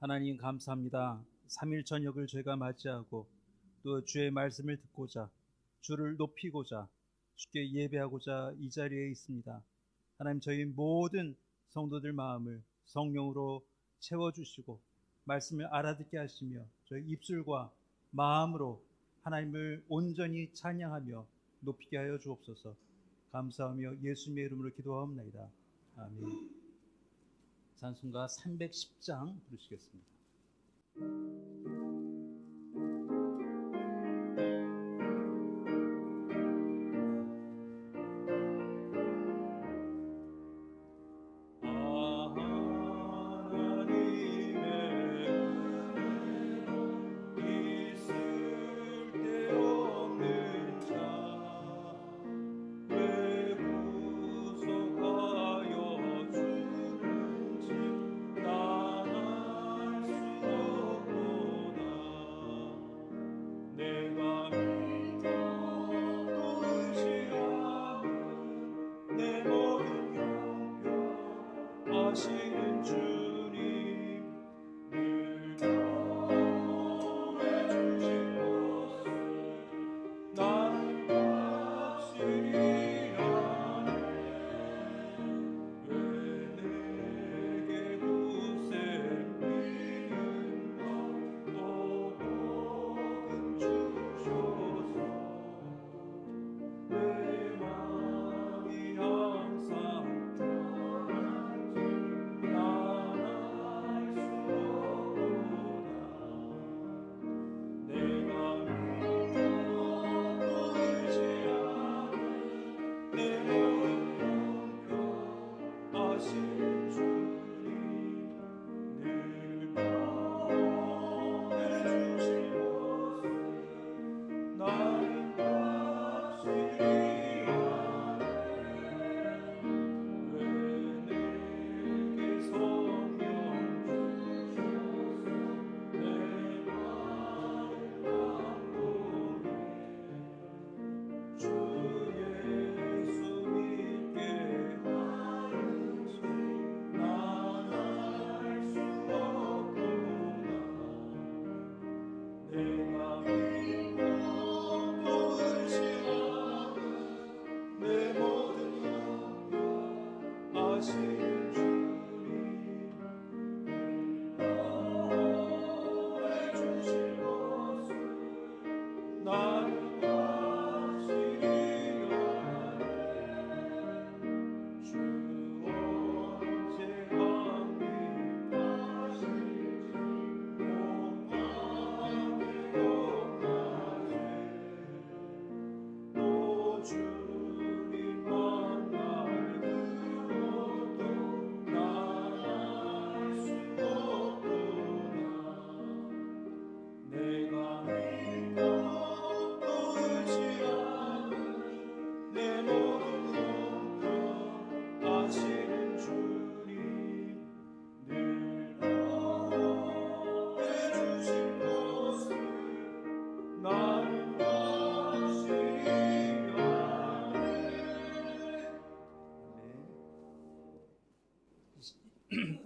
하나님 감사합니다. 3일 저녁을 저희가 맞이하고 또 주의 말씀을 듣고자 주를 높이고자 주께 예배하고자 이 자리에 있습니다. 하나님 저희 모든 성도들 마음을 성령으로 채워주시고 말씀을 알아듣게 하시며 저희 입술과 마음으로 하나님을 온전히 찬양하며 높이게 하여 주옵소서. 감사하며 예수님의 이름으로 기도하옵나이다. 아멘. 찬송가 310장 부르시겠습니다.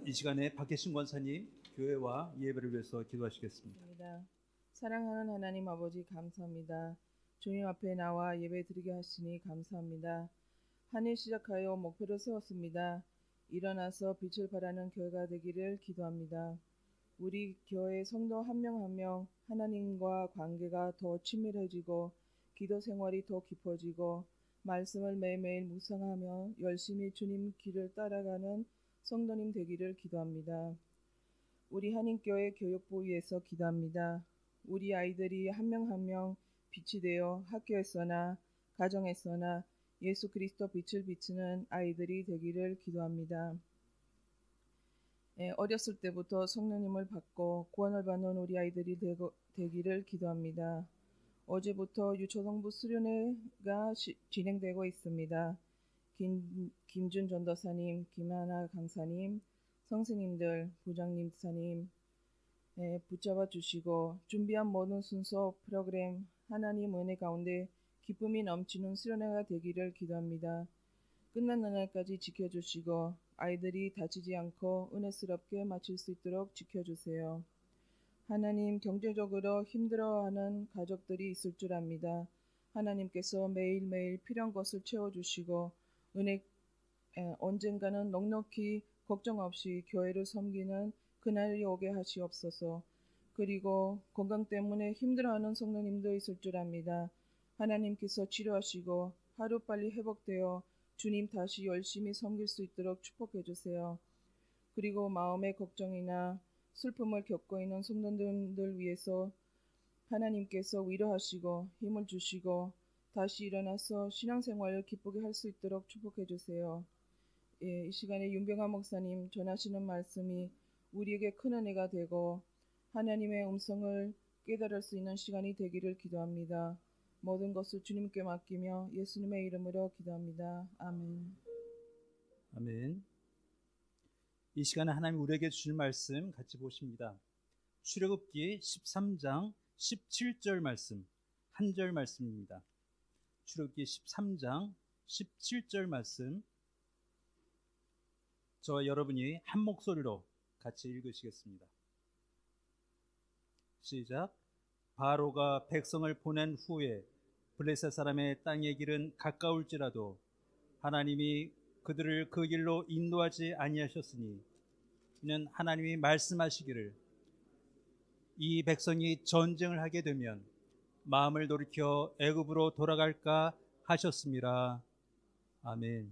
이 시간에 박혜신 권사님 교회와 예배를 위해서 기도하시겠습니다. 사랑하는 하나님 아버지 감사합니다. 주님 앞에 나와 예배 드리게 하시니 감사합니다. 한 일 시작하여 목표를 세웠습니다. 일어나서 빛을 발하는 교회가 되기를 기도합니다. 우리 교회 성도 한 명 한 명 하나님과 관계가 더 친밀해지고 기도 생활이 더 깊어지고 말씀을 매일매일 묵상하며 열심히 주님 길을 따라가는 성도님 되기를 기도합니다. 우리 한인교회 교육부 위해서 기도합니다. 우리 아이들이 한 명 한 명 빛이 되어 학교에서나 가정에서나 예수 그리스도 빛을 비추는 아이들이 되기를 기도합니다. 어렸을 때부터 성령님을 받고 구원을 받는 우리 아이들이 되기를 기도합니다. 어제부터 유초동부 수련회가 진행되고 있습니다. 김준 전도사님, 김하나 강사님, 선생님들, 부장님, 사님 붙잡아 주시고 준비한 모든 순서, 프로그램 하나님 은혜 가운데 기쁨이 넘치는 수련회가 되기를 기도합니다. 끝나는 날까지 지켜주시고 아이들이 다치지 않고 은혜스럽게 마칠 수 있도록 지켜주세요. 하나님, 경제적으로 힘들어하는 가족들이 있을 줄 압니다. 하나님께서 매일매일 필요한 것을 채워주시고 언젠가는 넉넉히 걱정 없이 교회를 섬기는 그날이 오게 하시옵소서. 그리고 건강 때문에 힘들어하는 성도님도 있을 줄 압니다. 하나님께서 치료하시고 하루빨리 회복되어 주님 다시 열심히 섬길 수 있도록 축복해 주세요. 그리고 마음의 걱정이나 슬픔을 겪고 있는 성도님들 위해서 하나님께서 위로하시고 힘을 주시고 다시 일어나서 신앙생활을 기쁘게 할 수 있도록 축복해 주세요. 이 시간에 윤병환 목사님 전하시는 말씀이 우리에게 큰 은혜가 되고 하나님의 음성을 깨달을 수 있는 시간이 되기를 기도합니다. 모든 것을 주님께 맡기며 예수님의 이름으로 기도합니다. 아멘. 아멘. 이 시간에 하나님 우리에게 주실 말씀 같이 보십니다. 출애굽기 13장 17절 말씀, 한 절 말씀입니다. 출애굽기 13장 17절 말씀, 저와 여러분이 한 목소리로 같이 읽으시겠습니다. 시작. 바로가 백성을 보낸 후에 블레셋 사람의 땅의 길은 가까울지라도 하나님이 그들을 그 길로 인도하지 아니하셨으니 이는 하나님이 말씀하시기를 이 백성이 전쟁을 하게 되면 마음을 돌이켜 애굽으로 돌아갈까 하셨습니다. 아멘.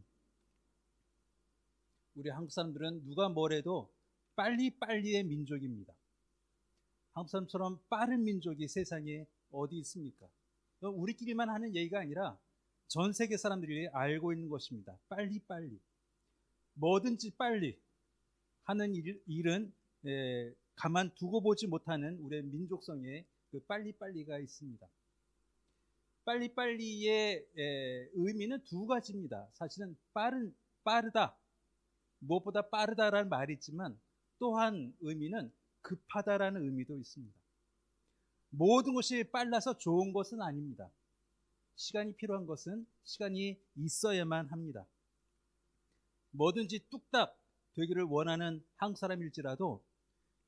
우리 한국 사람들은 누가 뭐래도 빨리빨리의 민족입니다. 한국 사람처럼 빠른 민족이 세상에 어디 있습니까? 우리끼리만 하는 얘기가 아니라 전 세계 사람들이 알고 있는 것입니다. 빨리빨리. 뭐든지 빨리 하는 일은 가만두고 보지 못하는 우리의 민족성의 그 빨리빨리가 있습니다. 빨리빨리의 의미는 두 가지입니다. 사실은 빠르다, 무엇보다 빠르다라는 말이 있지만 또한 의미는 급하다라는 의미도 있습니다. 모든 것이 빨라서 좋은 것은 아닙니다. 시간이 필요한 것은 시간이 있어야만 합니다. 뭐든지 뚝딱 되기를 원하는 한국 사람일지라도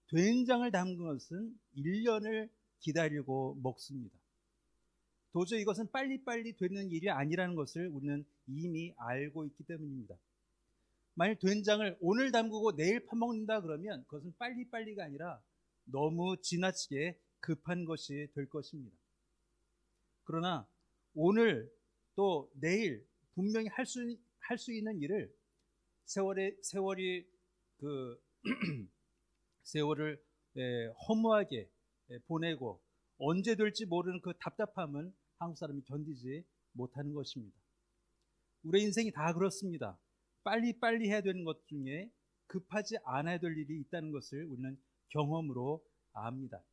된장을 담근 것은 1년을 기다리고 먹습니다. 도저히 이것은 빨리빨리 되는 일이 아니라는 것을 우리는 이미 알고 있기 때문입니다. 만약 된장을 오늘 담그고 내일 파먹는다 그러면 그것은 빨리빨리가 아니라 너무 지나치게 급한 것이 될 것입니다. 그러나 오늘 또 내일 분명히 할 수 있는 일을 세월이 그 세월을 허무하게 보내고 언제 될지 모르는 그 답답함은 한국 사람이 견디지 못하는 것입니다. 우리의 인생이 다 그렇습니다. 빨리빨리 해야 되는 것 중에 급하지 않아야 될 일이 있다는 것을 우리는 경험으로 압니다.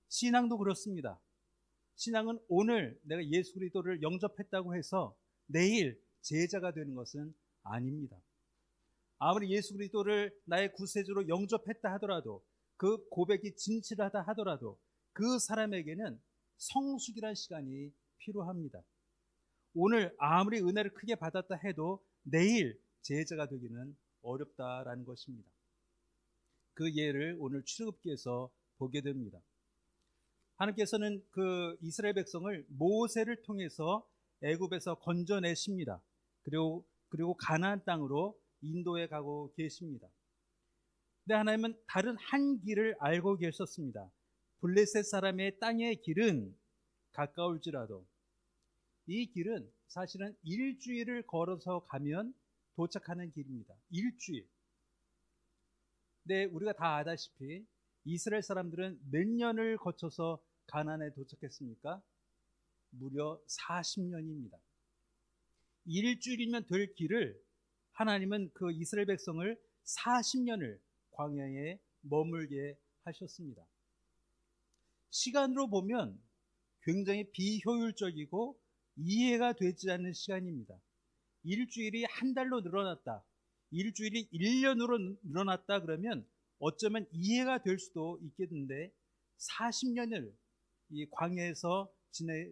신앙도 그렇습니다. 신앙은 오늘 내가 예수 그리스도를 영접했다고 해서 내일 제자가 되는 것은 아닙니다. 아무리 예수 그리스도를 나의 구세주로 영접했다 하더라도 그 고백이 진실하다 하더라도 그 사람에게는 성숙이라는 시간이 필요합니다. 오늘 아무리 은혜를 크게 받았다 해도 내일 제자가 되기는 어렵다라는 것입니다. 그 예를 오늘 출애굽기에서 보게 됩니다. 하나님께서는 그 이스라엘 백성을 모세를 통해서 애굽에서 건져내십니다. 그리고 가나안 땅으로 인도해 가고 계십니다. 근데 하나님은 다른 한 길을 알고 계셨습니다. 블레셋 사람의 땅의 길은 가까울지라도 이 길은 사실은 일주일을 걸어서 가면 도착하는 길입니다. 일주일. 근데 우리가 다 아다시피 이스라엘 사람들은 몇 년을 거쳐서 가나안에 도착했습니까? 무려 40년입니다. 일주일이면 될 길을 하나님은 그 이스라엘 백성을 40년을 광야에 머물게 하셨습니다. 시간으로 보면 굉장히 비효율적이고 이해가 되지 않는 시간입니다. 일주일이 한 달로 늘어났다, 일주일이 1년으로 늘어났다 그러면 어쩌면 이해가 될 수도 있겠는데 40년을 이 광야에서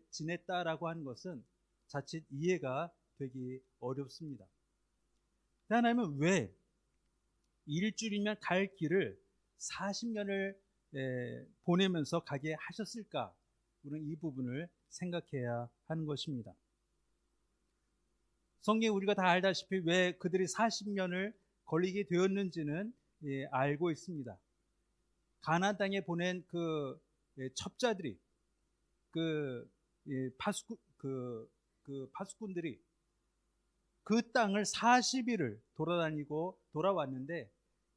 지냈다라고 하는 것은 자칫 이해가 되기 어렵습니다. 하나님은 왜 일주일이면 갈 길을 40년을 보내면서 가게 하셨을까? 우리는 이 부분을 생각해야 하는 것입니다. 성경 우리가 다 알다시피 왜 그들이 40년을 걸리게 되었는지는 알고 있습니다. 가나안 땅에 보낸 그 첩자들이 파수꾼들이 그 땅을 40일을 돌아다니고 돌아왔는데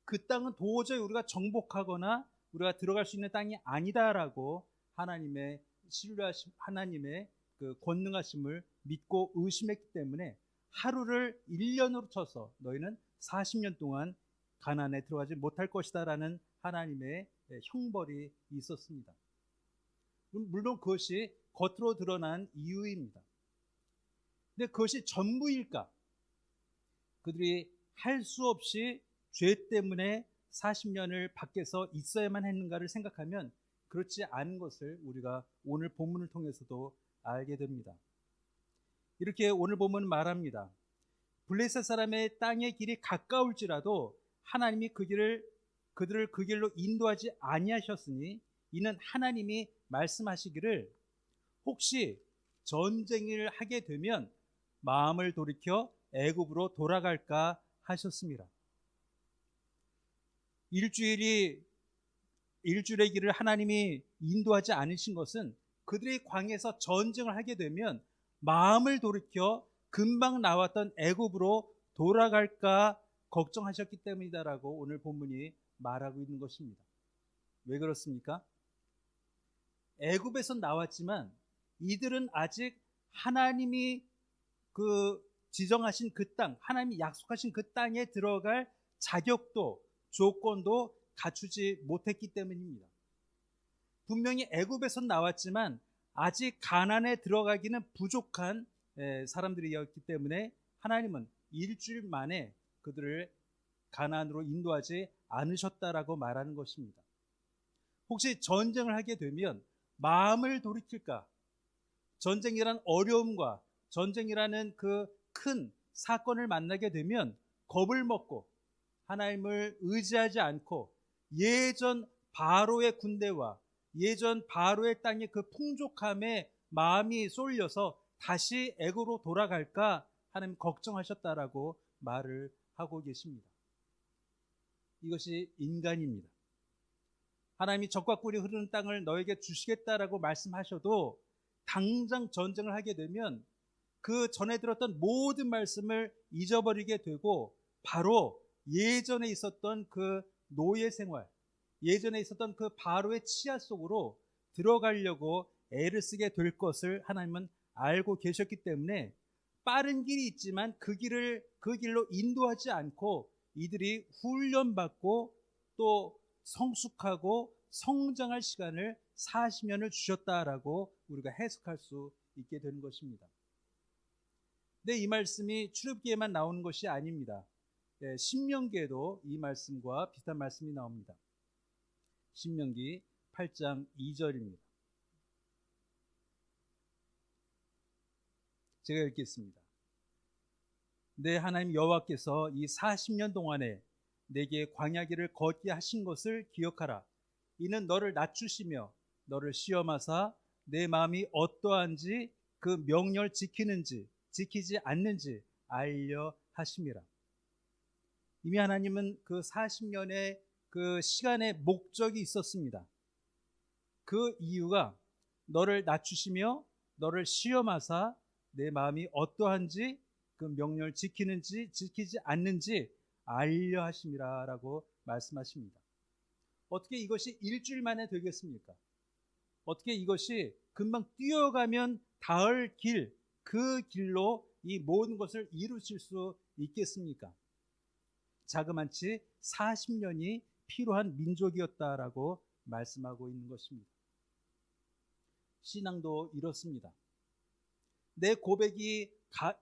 그 땅은 도저히 우리가 정복하거나 우리가 들어갈 수 있는 땅이 아니다라고 하나님의 신뢰하심, 하나님의 그 권능하심을 믿고 의심했기 때문에 하루를 1년으로 쳐서 너희는 40년 동안 가나안에 들어가지 못할 것이다라는 하나님의 형벌이 있었습니다. 물론 그것이 겉으로 드러난 이유입니다. 근데 그것이 전부일까? 그들이 할 수 없이 죄 때문에 40년을 밖에서 있어야만 했는가를 생각하면 그렇지 않은 것을 우리가 오늘 본문을 통해서도 알게 됩니다. 이렇게 오늘 본문은 말합니다. 블레셋 사람의 땅의 길이 가까울지라도 하나님이 그들을 그 길로 인도하지 아니하셨으니 이는 하나님이 말씀하시기를 혹시 전쟁을 하게 되면 마음을 돌이켜 애굽으로 돌아갈까 하셨습니다. 일주일의 길을 하나님이 인도하지 않으신 것은 그들이 광야에서 전쟁을 하게 되면 마음을 돌이켜 금방 나왔던 애굽으로 돌아갈까 걱정하셨기 때문이다라고 오늘 본문이 말하고 있는 것입니다. 왜 그렇습니까? 애굽에서 나왔지만 이들은 아직 하나님이 지정하신 그 땅, 하나님이 약속하신 그 땅에 들어갈 자격도 조건도 갖추지 못했기 때문입니다. 분명히 애굽에서 나왔지만 아직 가나안에 들어가기는 부족한 사람들이었기 때문에 하나님은 일주일 만에 그들을 가나안으로 인도하지 않으셨다라고 말하는 것입니다. 혹시 전쟁을 하게 되면 마음을 돌이킬까? 전쟁이란 어려움과 전쟁이라는 그 큰 사건을 만나게 되면 겁을 먹고 하나님을 의지하지 않고 예전 바로의 군대와 예전 바로의 땅의 그 풍족함에 마음이 쏠려서 다시 애굽으로 돌아갈까 하나님 걱정하셨다라고 말을 하고 계십니다. 이것이 인간입니다. 하나님이 적과 꿀이 흐르는 땅을 너에게 주시겠다라고 말씀하셔도 당장 전쟁을 하게 되면 그 전에 들었던 모든 말씀을 잊어버리게 되고 바로 예전에 있었던 그 노예 생활, 예전에 있었던 그 바로의 치하 속으로 들어가려고 애를 쓰게 될 것을 하나님은 알고 계셨기 때문에 빠른 길이 있지만 그 길로 인도하지 않고 이들이 훈련받고 또 성숙하고 성장할 시간을 40년을 주셨다라고 우리가 해석할 수 있게 되는 것입니다. 근데 이 말씀이 출애굽기에만 나오는 것이 아닙니다. 신명기에도 이 말씀과 비슷한 말씀이 나옵니다. 신명기 8장 2절입니다. 제가 읽겠습니다. 내 하나님 여호와께서 이 40년 동안에 내게 광야길을 걷게 하신 것을 기억하라. 이는 너를 낮추시며 너를 시험하사 내 마음이 어떠한지 그 명령을 지키는지 지키지 않는지 알려 하심이라. 이미 하나님은 그 40년의 그 시간의 목적이 있었습니다. 그 이유가 너를 낮추시며 너를 시험하사 내 마음이 어떠한지 그 명령을 지키는지 지키지 않는지 알려 하심이라라고 말씀하십니다. 어떻게 이것이 일주일 만에 되겠습니까? 어떻게 이것이 금방 뛰어가면 닿을 길, 그 길로 이 모든 것을 이루실 수 있겠습니까? 자그마치 40년이 필요한 민족이었다라고 말씀하고 있는 것입니다. 신앙도 이렇습니다. 내 고백이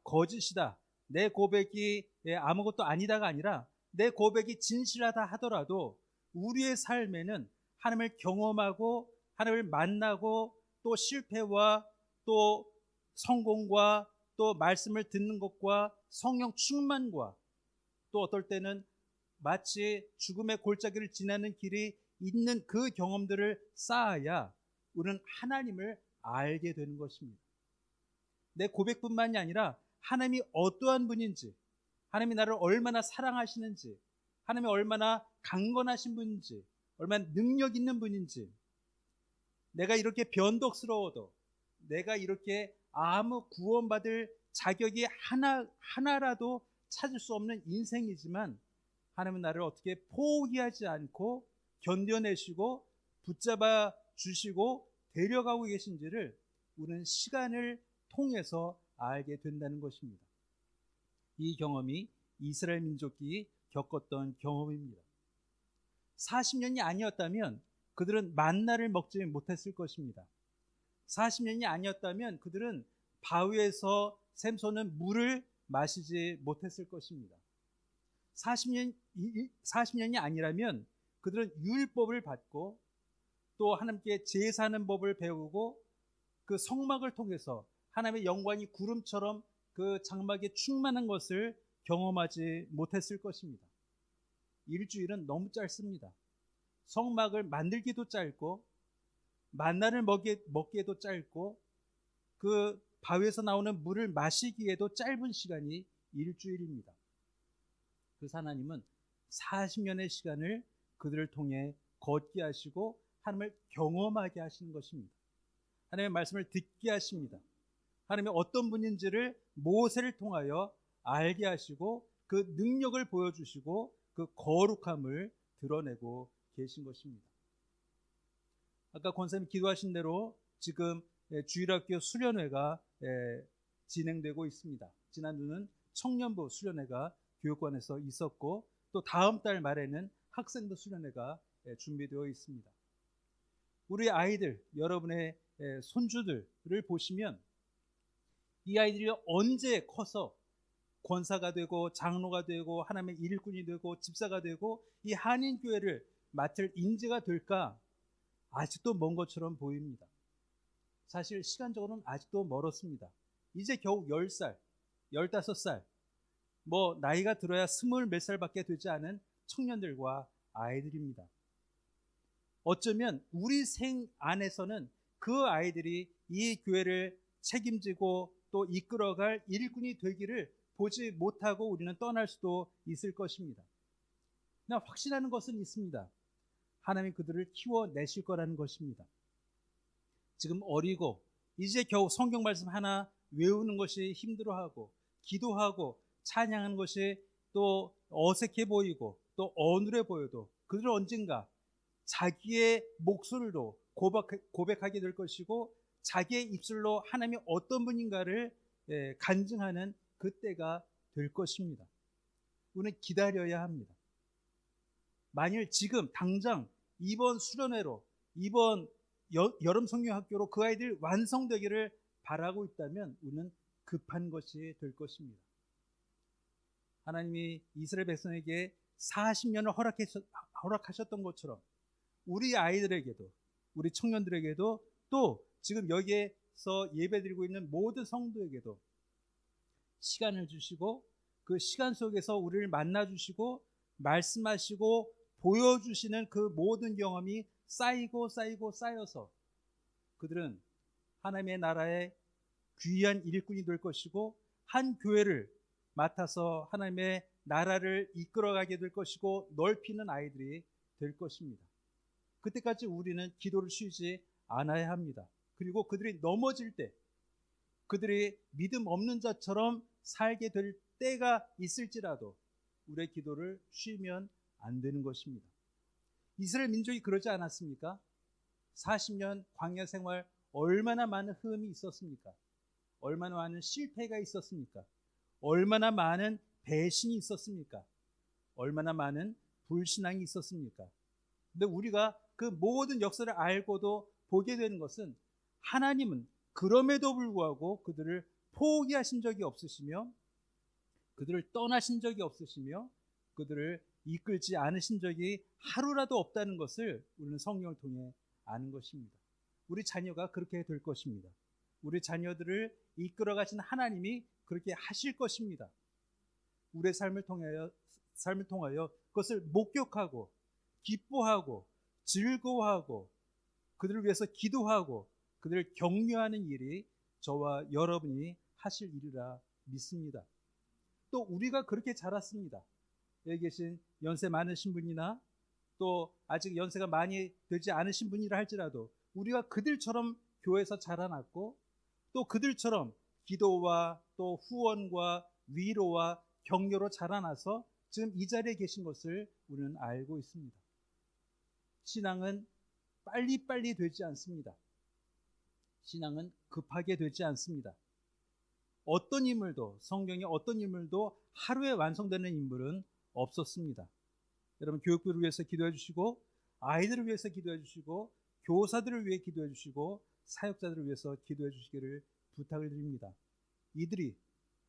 거짓이다, 내 고백이 아무것도 아니다가 아니라 내 고백이 진실하다 하더라도 우리의 삶에는 하나님을 경험하고 하나님을 만나고 또 실패와 또 성공과 또 말씀을 듣는 것과 성령 충만과 또 어떨 때는 마치 죽음의 골짜기를 지나는 길이 있는 그 경험들을 쌓아야 우리는 하나님을 알게 되는 것입니다. 내 고백뿐만이 아니라 하나님이 어떠한 분인지, 하나님이 나를 얼마나 사랑하시는지, 하나님이 얼마나 강건하신 분인지, 얼마나 능력 있는 분인지, 내가 이렇게 변덕스러워도, 내가 이렇게 아무 구원받을 자격이 하나라도 찾을 수 없는 인생이지만 하나님은 나를 어떻게 포기하지 않고 견뎌내시고 붙잡아 주시고 데려가고 계신지를 우리는 시간을 통해서 알게 된다는 것입니다. 이 경험이 이스라엘 민족이 겪었던 경험입니다. 40년이 아니었다면 그들은 만나를 먹지 못했을 것입니다. 40년이 아니었다면 그들은 바위에서 샘솟는 물을 마시지 못했을 것입니다. 40년이 아니라면 그들은 율법을 받고 또 하나님께 제사하는 법을 배우고 그 성막을 통해서 하나님의 영광이 구름처럼 그 장막에 충만한 것을 경험하지 못했을 것입니다. 일주일은 너무 짧습니다. 성막을 만들기도 짧고 만나를 먹기에도 짧고 그 바위에서 나오는 물을 마시기에도 짧은 시간이 일주일입니다. 그래서 하나님은 40년의 시간을 그들을 통해 걷게 하시고 하나님을 경험하게 하시는 것입니다. 하나님의 말씀을 듣게 하십니다. 하나님이 어떤 분인지를 모세를 통하여 알게 하시고 그 능력을 보여주시고 그 거룩함을 드러내고 계신 것입니다. 아까 권사님이 기도하신 대로 지금 주일학교 수련회가 진행되고 있습니다. 지난주는 청년부 수련회가 교육관에서 있었고 또 다음 달 말에는 학생부 수련회가 준비되어 있습니다. 우리 아이들, 여러분의 손주들을 보시면 이 아이들이 언제 커서 권사가 되고 장로가 되고 하나님의 일꾼이 되고 집사가 되고 이 한인교회를 맡을 인재가 될까 아직도 먼 것처럼 보입니다. 사실 시간적으로는 아직도 멀었습니다. 이제 겨우 10살, 15살, 뭐 나이가 들어야 20 몇 살밖에 되지 않은 청년들과 아이들입니다. 어쩌면 우리 생 안에서는 그 아이들이 이 교회를 책임지고 또 이끌어갈 일꾼이 되기를 보지 못하고 우리는 떠날 수도 있을 것입니다. 그러나 확신하는 것은 있습니다. 하나님이 그들을 키워내실 거라는 것입니다. 지금 어리고 이제 겨우 성경 말씀 하나 외우는 것이 힘들어하고 기도하고 찬양하는 것이 또 어색해 보이고 또 어눌해 보여도 그들은 언젠가 자기의 목소리로 고백하게 될 것이고 자기의 입술로 하나님이 어떤 분인가를 간증하는 그때가 될 것입니다. 우리는 기다려야 합니다. 만일 지금 당장 이번 수련회로 이번 여름 성경학교로 그 아이들 완성되기를 바라고 있다면 우리는 급한 것이 될 것입니다. 하나님이 이스라엘 백성에게 40년을 허락하셨던 것처럼 우리 아이들에게도 우리 청년들에게도 또 지금 여기에서 예배드리고 있는 모든 성도에게도 시간을 주시고 그 시간 속에서 우리를 만나주시고 말씀하시고 보여주시는 그 모든 경험이 쌓이고 쌓여서 그들은 하나님의 나라의 귀한 일꾼이 될 것이고 한 교회를 맡아서 하나님의 나라를 이끌어가게 될 것이고 넓히는 아이들이 될 것입니다. 그때까지 우리는 기도를 쉬지 않아야 합니다. 그리고 그들이 넘어질 때 그들이 믿음 없는 자처럼 살게 될 때가 있을지라도 우리의 기도를 쉬면 안 되는 것입니다. 이스라엘 민족이 그러지 않았습니까? 40년 광야 생활 얼마나 많은 흠이 있었습니까? 얼마나 많은 실패가 있었습니까? 얼마나 많은 배신이 있었습니까? 얼마나 많은 불신앙이 있었습니까? 근데 우리가 그 모든 역사를 알고도 보게 되는 것은 하나님은 그럼에도 불구하고 그들을 포기하신 적이 없으시며 그들을 떠나신 적이 없으시며 그들을 이끌지 않으신 적이 하루라도 없다는 것을 우리는 성경을 통해 아는 것입니다. 우리 자녀가 그렇게 될 것입니다. 우리 자녀들을 이끌어 가신 하나님이 그렇게 하실 것입니다. 우리의 삶을 삶을 통하여 그것을 목격하고 기뻐하고 즐거워하고 그들을 위해서 기도하고 그들을 격려하는 일이 저와 여러분이 하실 일이라 믿습니다. 또 우리가 그렇게 자랐습니다. 여기 계신 연세 많으신 분이나 또 아직 연세가 많이 되지 않으신 분이라 할지라도 우리가 그들처럼 교회에서 자라났고 또 그들처럼 기도와 또 후원과 위로와 격려로 자라나서 지금 이 자리에 계신 것을 우리는 알고 있습니다. 신앙은 빨리빨리 되지 않습니다. 신앙은 급하게 되지 않습니다. 어떤 인물도, 성경의 어떤 인물도 하루에 완성되는 인물은 없었습니다. 여러분, 교육부를 위해서 기도해 주시고 아이들을 위해서 기도해 주시고 교사들을 위해 기도해 주시고 사역자들을 위해서 기도해 주시기를 부탁을 드립니다. 이들이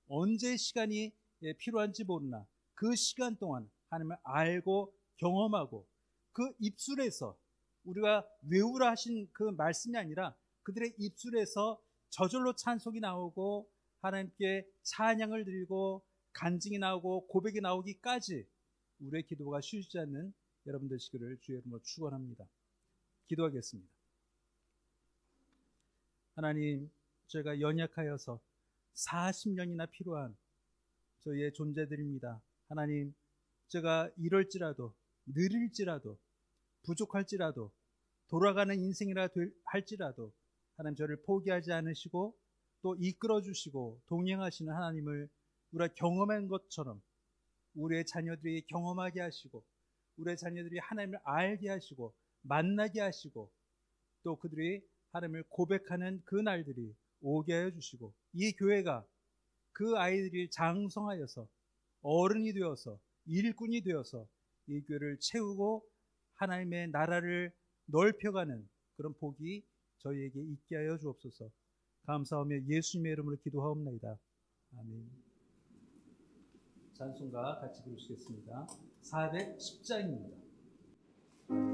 언제 시간이 필요한지 모르나 그 시간 동안 하나님을 알고 경험하고 그 입술에서 우리가 외우라 하신 그 말씀이 아니라 그들의 입술에서 저절로 찬송이 나오고 하나님께 찬양을 드리고 간증이 나오고 고백이 나오기까지 우리의 기도가 쉬지 않는 여러분 되시기를 주의 이름으로 축원합니다. 기도하겠습니다. 하나님, 저희가 연약하여서 40년이나 필요한 저희의 존재들입니다. 하나님, 제가 이럴지라도 느릴지라도 부족할지라도 돌아가는 인생이라 할지라도 하나님 저를 포기하지 않으시고 또 이끌어 주시고 동행하시는 하나님을 우리가 경험한 것처럼 우리의 자녀들이 경험하게 하시고 우리의 자녀들이 하나님을 알게 하시고 만나게 하시고 또 그들이 하나님을 고백하는 그 날들이 오게 하여 주시고 이 교회가 그 아이들이 장성하여서 어른이 되어서 일꾼이 되어서 이 교회를 채우고 하나님의 나라를 넓혀가는 그런 복이 저희에게 있게 하여 주옵소서. 감사하며 예수님의 이름으로 기도하옵나이다. 아멘. 찬송가 같이 부르시겠습니다. 410장입니다. 내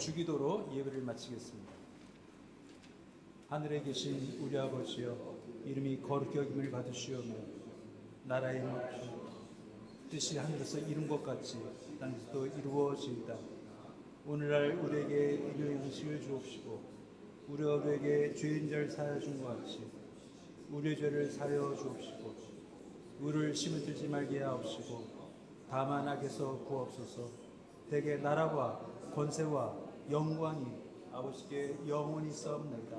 주기도로 예배를 마치겠습니다. 하늘에 계신 우리 아버지여, 이름이 거룩히 여김을 받으시오며 나라의 뜻이 하늘에서 이룬 것 같이 땅에서도 이루어지이다. 오늘날 우리에게 일용할 양식을 주옵시고 우리가 우리에게 죄인 자를 사하여 준 것 같이 우리의 죄를 사하여 주옵시고 우리를 시험에 들지 말게 하옵시고 다만 악에서 구하옵소서. 대개 나라와 권세와 영광이 아버지께 영원히 있사옵나이다.